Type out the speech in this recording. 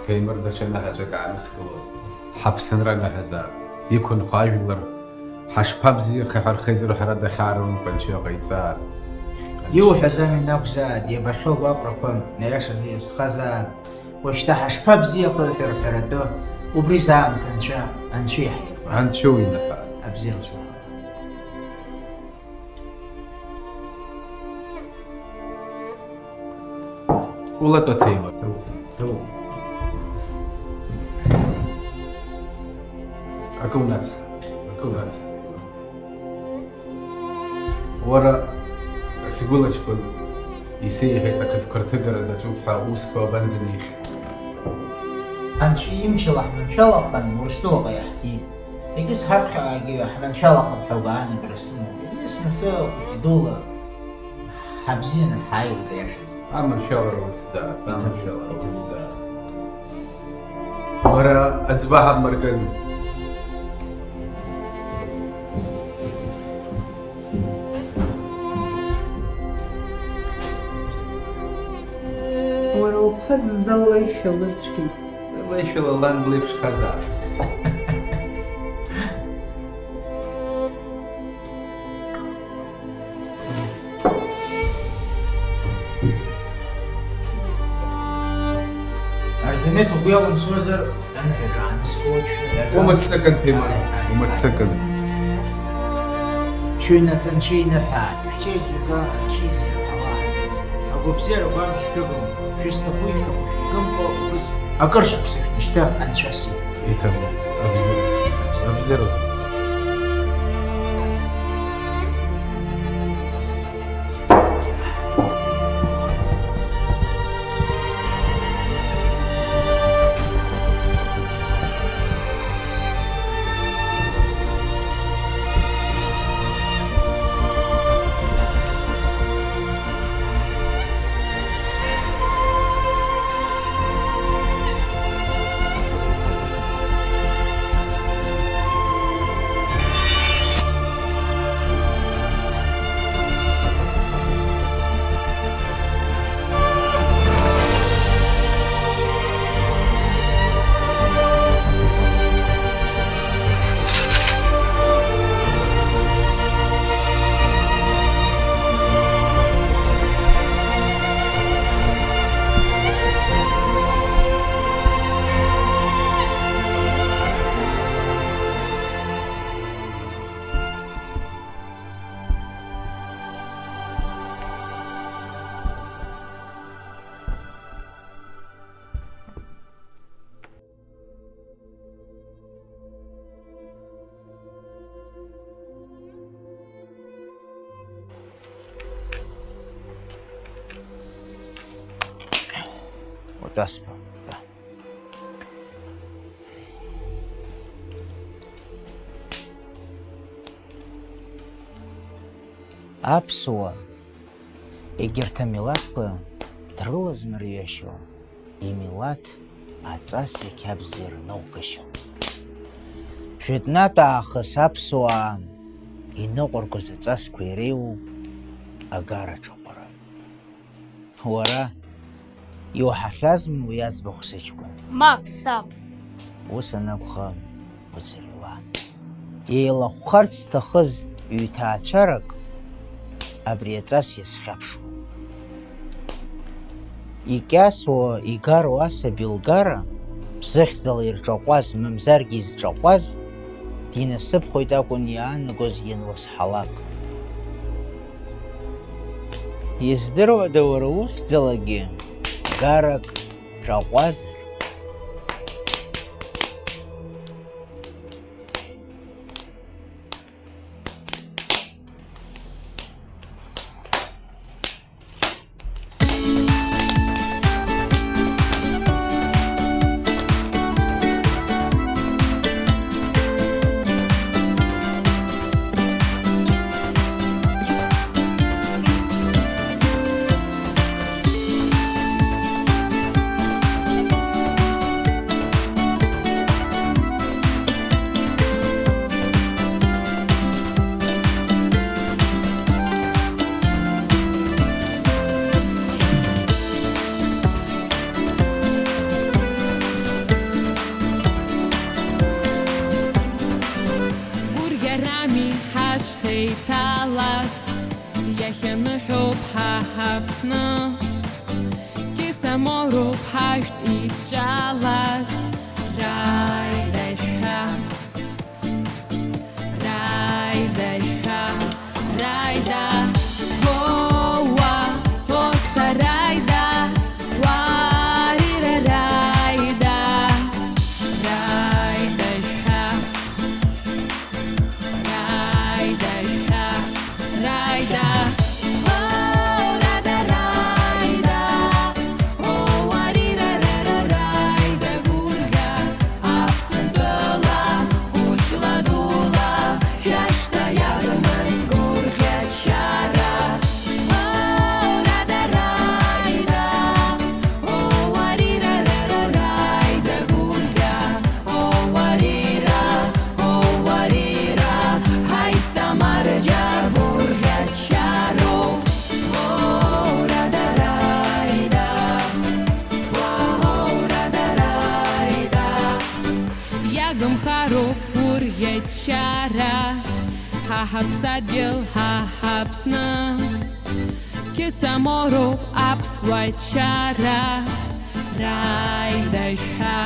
تيمر دشنا هجاك عنسكو حبسن رنا هزا يكون خايلر حش بابزي خير خيزر حرد خارون بنشو غيتسار يو حزامي نوكزاد يبشو بابركم نياش زي خزاد واشتاح بابزي خير حردو وبريزام تنشا انشيح عند شو ينحاد ابزيل شو ولا تيمر تو أكون ناس ورا سيقول شكون يسيح هيك كرتقر دا جوبها وسكو بنزنيخ انشي يمشي لحمن شلخن ورستوغا يحتي يقس حبخا حمن شلخن حوغان قرسمو يقس نسوق يدولا حبزين الحي وتياشز أما شاور وتسداد ورا أتباها بمرقن ورا بحزن زلي شلرشكي الله يشفي الله نلبش خزار أرزمته بيوم سوزر أنا حجان سكوتش وما تسكن تيمر وما تسكن شوينا تنشينا حال شيء كان شيء زي الحوار أقول بسير وبامش فيكم شو استخوي في قنبة بس أقرش بسير مشتاق عن شاسي يتابع أبزر وتسبة أبسوا إجرت ميلاد ترلز مريشو يميلاد أتاسي كابزير نوكشو شدنا تأخذ أبسوا إنقر كزتاس كويريو أجارة جبرة ورا يوحخازم ويازبخ سيشكون ماك ساب وسنبخام وزريوا يلا خرج تخز يتعشرك أبريتاس يسخبشو يكاسو يقارو أسا بالقارة بزخزل يرجوقواز ممزارجيز جوقواز دين السبخو يتاكون يانغوز ينلس حلاك يزدرو دورو وخزلقي قارك جوقواز саморуп хахапсна ки саморуп хашт ичалас райдашха райда гоа хоса райда варира райда райдашха райда Гамхару пурьячара хахапсадил хахапсна кисамору апсвачара райдашха